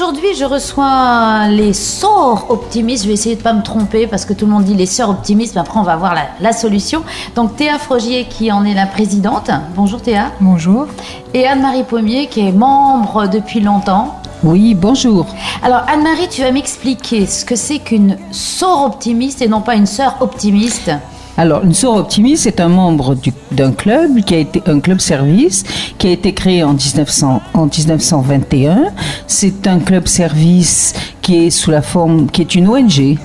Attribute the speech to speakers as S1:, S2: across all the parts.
S1: aujourd'hui, je reçois les sœurs optimistes. Je vais essayer de ne pas me tromper parce que tout le monde dit les sœurs optimistes, mais après on va voir la solution. Donc Théa Frogier qui en est la présidente. Bonjour Théa.
S2: Bonjour.
S1: Et Anne-Marie Pommier qui est membre depuis longtemps.
S3: Oui, bonjour.
S1: Alors Anne-Marie, tu vas m'expliquer ce que c'est qu'une sœur optimiste et non pas une sœur optimiste.
S3: Alors, une sœur optimiste est un membre d'un club qui a été un club service qui a été créé en 1921. C'est un club service qui est sous la forme, qui est une ONG.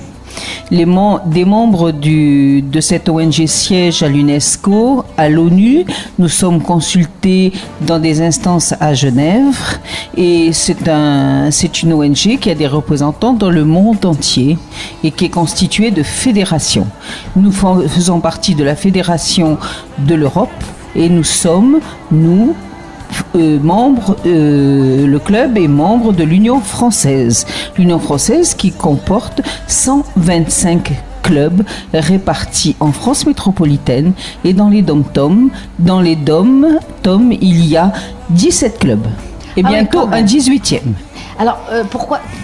S3: Des membres de cette ONG siègent à l'UNESCO, à l'ONU. Nous sommes consultés dans des instances à Genève et c'est une ONG qui a des représentants dans le monde entier et qui est constituée de fédérations. Nous faisons partie de la Fédération de l'Europe et nous sommes, le club est membre de l'Union française. L'Union française qui comporte 125 clubs répartis en France métropolitaine et dans les dom-toms. Dans les dom-toms, il y a 17 clubs et bientôt un 18e.
S1: Alors,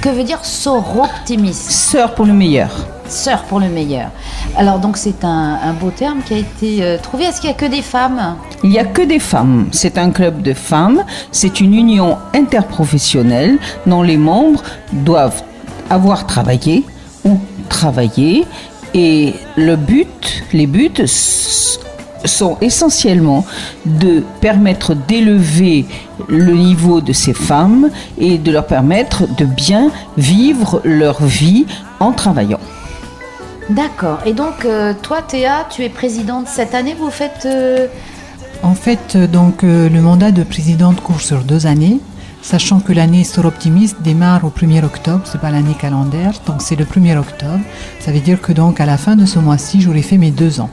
S1: que veut dire sœur optimiste?
S3: Sœur pour le meilleur.
S1: Sœur pour le meilleur. Alors donc c'est un beau terme qui a été trouvé. Est-ce qu'il n'y a que des femmes?
S3: Il n'y a que des femmes. C'est un club de femmes. C'est une union interprofessionnelle dont les membres doivent avoir travaillé ou travailler. Et les buts sont essentiellement de permettre d'élever le niveau de ces femmes et de leur permettre de bien vivre leur vie en travaillant.
S1: D'accord. Et donc, toi, Théa, tu es présidente cette année. Vous faites...
S2: En fait, donc, le mandat de présidente court sur 2 années, sachant que l'année Sœur Optimiste démarre au 1er octobre, c'est pas l'année calendaire, donc c'est le 1er octobre. Ça veut dire que donc, à la fin de ce mois-ci, j'aurai fait mes 2 ans.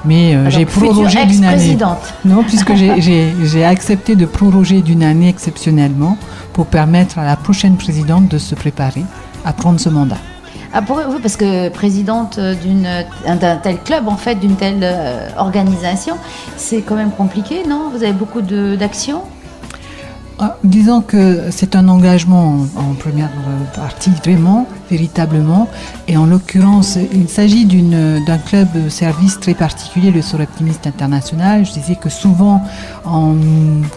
S2: Mais j'ai prorogé d'une année. Non, puisque j'ai accepté de proroger d'une année exceptionnellement pour permettre à la prochaine présidente de se préparer à prendre ce mandat.
S1: Ah, oui, parce que présidente d'un tel club, en fait, d'une telle organisation, c'est quand même compliqué, non? Vous avez beaucoup d'actions?
S2: Disons que c'est un engagement en première partie, vraiment, véritablement. Et en l'occurrence, il s'agit d'un club service très particulier, le Sœurs Optimistes International. Je disais que souvent, on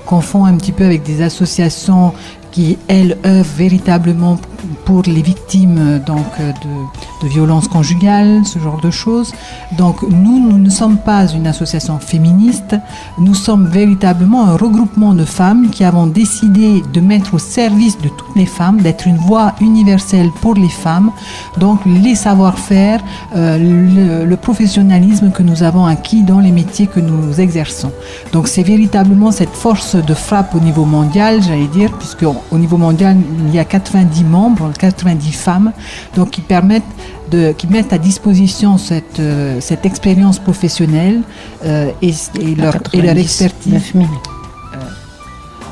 S2: confond un petit peu avec des associations qui, elles, œuvrent véritablement pour les victimes de violences conjugales, ce genre de choses. Donc nous ne sommes pas une association féministe, nous sommes véritablement un regroupement de femmes qui avons décidé de mettre au service de toutes les femmes, d'être une voix universelle pour les femmes, donc les savoir-faire, le professionnalisme que nous avons acquis dans les métiers que nous exerçons. Donc c'est véritablement cette force de frappe au niveau mondial, j'allais dire, puisque au niveau mondial, il y a 90 membres, 90 femmes, donc qui mettent à disposition cette expérience professionnelle et leur expertise.
S3: 9 000.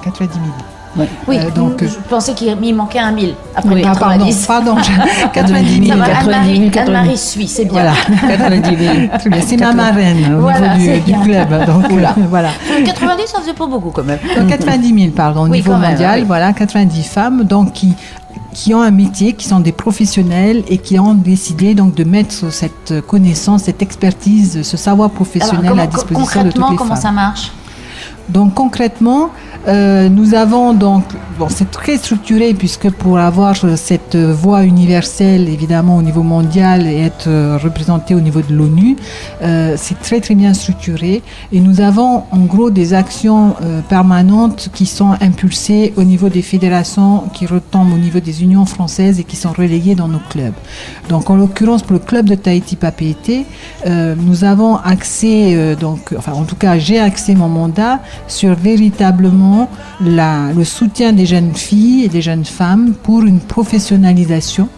S2: 90 000.
S1: Ouais. Oui, donc, je pensais qu'il manquait 1 000 après
S2: oui,
S1: 90.
S2: Pardon, 90 000.
S1: Anne-Marie suit, c'est bien.
S2: Voilà, 90 000. C'est ma marraine au niveau du club. Donc, voilà.
S1: 90, ça faisait pas beaucoup quand même.
S2: Donc, 90 000, pardon, au niveau mondial. Oui. Voilà, 90 femmes donc, qui ont un métier, qui sont des professionnels et qui ont décidé donc de mettre cette connaissance, cette expertise, ce savoir professionnel à disposition de toutes les femmes.
S1: Concrètement, comment ça marche?
S2: Donc concrètement, nous avons donc, c'est très structuré puisque pour avoir cette voix universelle évidemment au niveau mondial et être représenté au niveau de l'ONU, c'est très très bien structuré et nous avons en gros des actions permanentes qui sont impulsées au niveau des fédérations qui retombent au niveau des unions françaises et qui sont relayées dans nos clubs. Donc en l'occurrence pour le club de Tahiti-Papeete, nous avons accès, en tout cas j'ai accès mon mandat sur véritablement le soutien des jeunes filles et des jeunes femmes pour une professionnalisation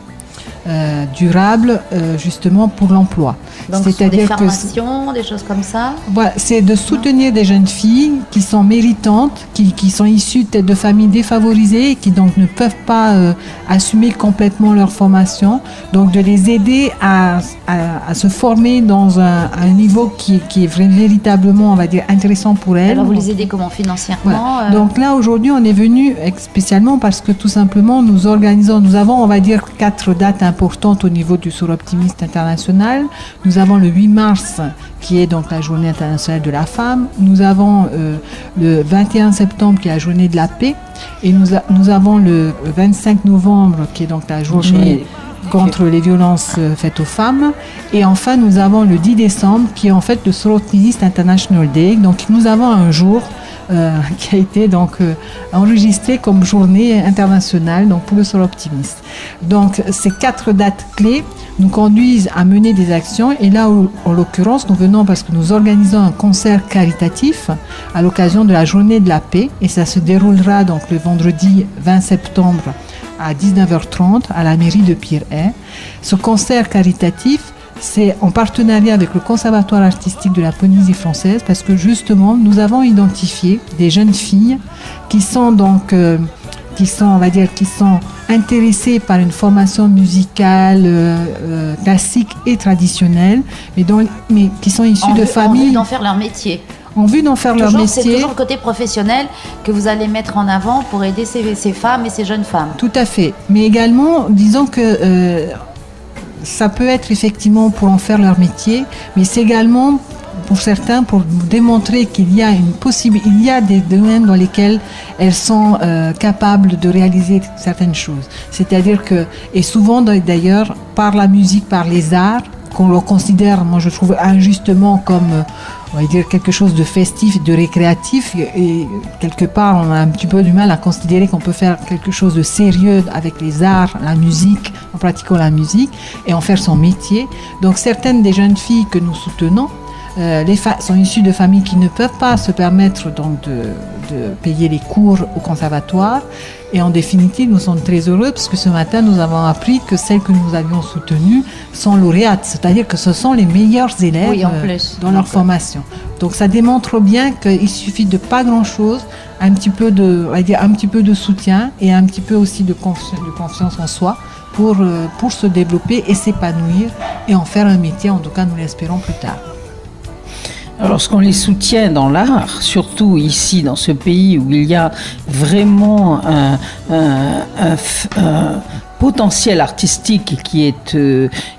S2: durable justement pour l'emploi.
S1: Donc, c'est-à-dire des formations, des choses comme ça.
S2: Voilà, c'est de soutenir des jeunes filles qui sont méritantes, qui sont issues de familles défavorisées et qui donc ne peuvent pas assumer complètement leur formation. Donc de les aider à se former dans un niveau qui est véritablement, on va dire, intéressant pour elles.
S1: Alors vous les aidez comment, financièrement?
S2: Voilà. Donc là aujourd'hui on est venu spécialement parce que tout simplement nous avons, on va dire, 4 dates importantes au niveau du Soir Optimiste international. Nous avons le 8 mars qui est donc la journée internationale de la femme. Nous avons le 21 septembre qui est la journée de la paix. Et nous avons le 25 novembre qui est donc la journée contre les violences faites aux femmes. Et enfin nous avons le 10 décembre qui est en fait le Soir Optimiste International Day. Donc nous avons un jour qui a été donc enregistré comme journée internationale donc pour le Soir Optimiste. Donc ces 4 dates clés nous conduisent à mener des actions et là en l'occurrence nous venons parce que nous organisons un concert caritatif à l'occasion de la journée de la paix et ça se déroulera donc le vendredi 20 septembre à 19h30 à la mairie de Pierre-Haye. Ce concert caritatif c'est en partenariat avec le Conservatoire artistique de la Polynésie française parce que justement nous avons identifié des jeunes filles qui sont donc qui sont intéressées par une formation musicale classique et traditionnelle, mais qui sont issues de familles...
S1: En vue d'en faire leur métier.
S2: En vue d'en faire leur métier.
S1: C'est toujours le côté professionnel que vous allez mettre en avant pour aider ces femmes et ces jeunes femmes.
S2: Tout à fait. Mais également, disons que... ça peut être effectivement pour en faire leur métier, mais c'est également pour certains pour démontrer qu'il y a il y a des domaines dans lesquels elles sont capables de réaliser certaines choses. C'est-à-dire que, et souvent d'ailleurs, par la musique, par les arts, qu'on le considère, moi je trouve injustement comme, on va dire, quelque chose de festif, de récréatif, et quelque part on a un petit peu du mal à considérer qu'on peut faire quelque chose de sérieux avec les arts, la musique, en pratiquant la musique, et en faire son métier. Donc certaines des jeunes filles que nous soutenons, sont issues de familles qui ne peuvent pas se permettre donc de payer les cours au conservatoire. Et en définitive, nous sommes très heureux parce que ce matin, nous avons appris que celles que nous avions soutenues sont lauréates, c'est-à-dire que ce sont les meilleurs élèves dans leur formation. Donc ça démontre bien qu'il suffit de pas grand-chose, un petit peu de soutien et un petit peu aussi de confiance en soi pour se développer et s'épanouir et en faire un métier, en tout cas nous l'espérons plus tard.
S3: Alors, lorsqu'on les soutient dans l'art, surtout ici dans ce pays où il y a vraiment un potentiel artistique qui est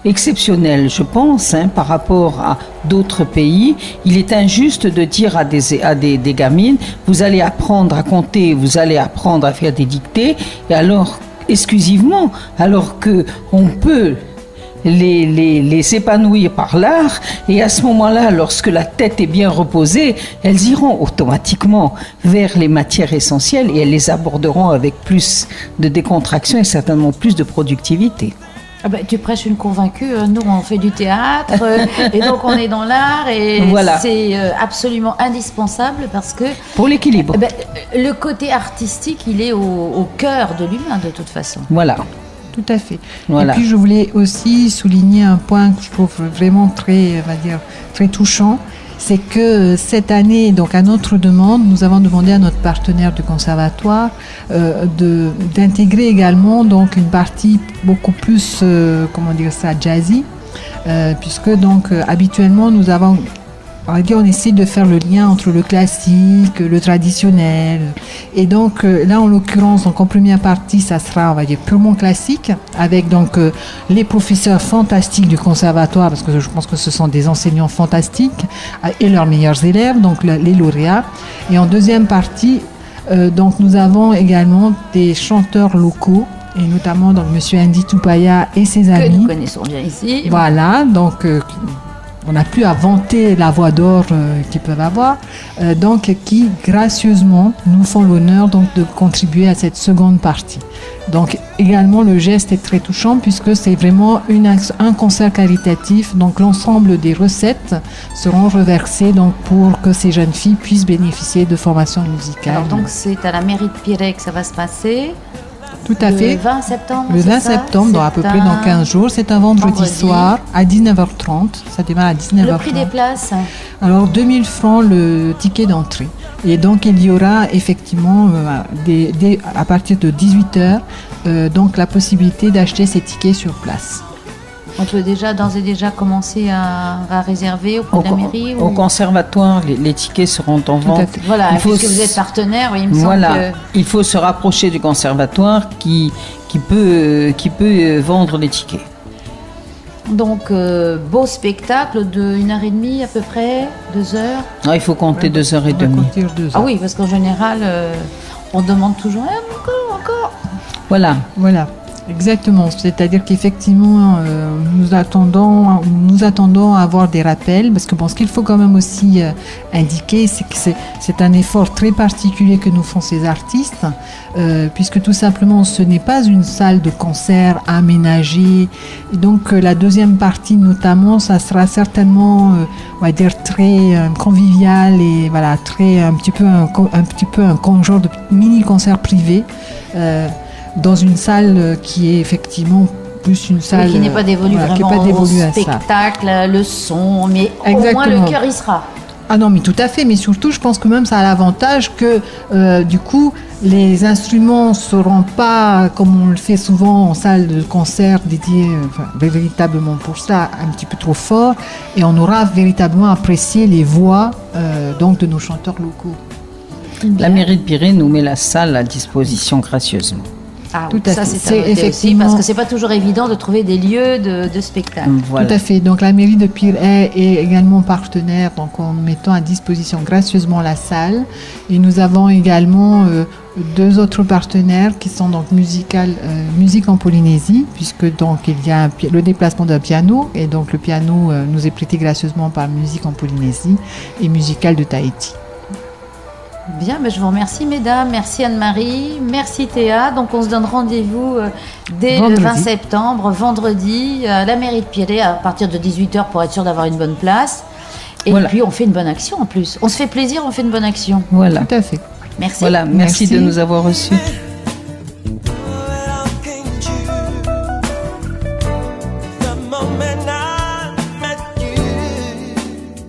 S3: exceptionnel, je pense, par rapport à d'autres pays, il est injuste de dire à des gamines, vous allez apprendre à compter, vous allez apprendre à faire des dictées, et alors exclusivement, alors que on peut les épanouir par l'art, et à ce moment-là, lorsque la tête est bien reposée, elles iront automatiquement vers les matières essentielles et elles les aborderont avec plus de décontraction et certainement plus de productivité.
S1: Ah ben, tu prêches une convaincue, nous on fait du théâtre et donc on est dans l'art et voilà. C'est absolument indispensable parce que...
S3: Pour l'équilibre.
S1: Le côté artistique, il est au cœur de l'humain de toute façon.
S3: Voilà.
S2: Tout à fait. Voilà. Et puis je voulais aussi souligner un point que je trouve vraiment très touchant, c'est que cette année, donc à notre demande, nous avons demandé à notre partenaire du conservatoire d'intégrer également donc une partie beaucoup plus jazzy, puisque donc habituellement nous avons, on essaie de faire le lien entre le classique, le traditionnel. Et donc là, en l'occurrence, donc en première partie, ça sera, on va dire, purement classique, avec donc les professeurs fantastiques du conservatoire, parce que je pense que ce sont des enseignants fantastiques, et leurs meilleurs élèves, donc les lauréats. Et en deuxième partie, donc nous avons également des chanteurs locaux, et notamment donc Monsieur Andy Tupaya et ses amis.
S1: Que nous connaissons bien ici.
S2: Voilà, donc... on n'a plus à vanter la voix d'or qu'ils peuvent avoir, donc qui gracieusement nous font l'honneur donc de contribuer à cette seconde partie. Donc également le geste est très touchant puisque c'est vraiment un concert caritatif, donc l'ensemble des recettes seront reversées donc pour que ces jeunes filles puissent bénéficier de formations musicales.
S1: Alors donc c'est à la mairie de Pierre-Haye que ça va se passer.
S2: Tout à fait.
S1: Le 20 septembre.
S2: Le
S1: c'est
S2: 20
S1: ça
S2: septembre, dans à peu près dans 15 jours. C'est un vendredi soir à 19h30. Ça démarre à 19h30.
S1: Le prix des places?
S2: Alors, 2000 francs le ticket d'entrée. Et donc, il y aura effectivement, à partir de 18h, donc la possibilité d'acheter ces tickets sur place.
S1: On peut d'ores et déjà commencer à réserver auprès de la mairie
S3: Au conservatoire, les tickets seront en vente.
S1: Voilà, puisque vous êtes partenaire, oui, il me semble que...
S3: Il faut se rapprocher du conservatoire qui peut vendre les tickets.
S1: Donc, beau spectacle de 1h30 à peu près, 2 heures.
S3: Ah, il faut compter 2h30.
S1: Ah oui, parce qu'en général, on demande toujours encore.
S2: Voilà. Exactement, c'est-à-dire qu'effectivement, nous attendons à avoir des rappels, parce que ce qu'il faut quand même aussi indiquer, c'est que c'est un effort très particulier que nous font ces artistes, puisque tout simplement, ce n'est pas une salle de concert aménagée. Et donc, la deuxième partie, notamment, ça sera certainement, on va dire, très convivial et voilà, un petit peu un genre de mini concert privé. Dans une salle qui est effectivement plus une salle...
S1: Oui, qui n'est pas dévolue vraiment au spectacle, le son, mais au moins le cœur y sera.
S2: Ah non, mais tout à fait, mais surtout je pense que même ça a l'avantage que du coup les instruments ne seront pas, comme on le fait souvent en salle de concert dédiée véritablement pour ça, un petit peu trop fort, et on aura véritablement apprécié les voix donc de nos chanteurs locaux.
S3: La mairie de Pirée nous met la salle à disposition gracieusement.
S1: Ah, tout à fait. C'est effectivement aussi, parce que c'est pas toujours évident de trouver des lieux de spectacle.
S2: Voilà. Tout à fait. Donc la mairie de Pirée est également partenaire, donc en mettant à disposition gracieusement la salle. Et nous avons également 2 autres partenaires qui sont donc Musique en Polynésie, puisque donc il y a le déplacement d'un piano, et donc le piano nous est prêté gracieusement par Musique en Polynésie et Musical de Tahiti.
S1: Bien, je vous remercie mesdames, merci Anne-Marie, merci Théa. Donc on se donne rendez-vous dès le 20 septembre, vendredi, à la mairie de Pirée à partir de 18h pour être sûr d'avoir une bonne place. Et puis on fait une bonne action en plus. On se fait plaisir, on fait une bonne action.
S3: Voilà.
S2: Tout à fait.
S1: Merci.
S3: Voilà, merci de nous avoir reçus.
S4: The moment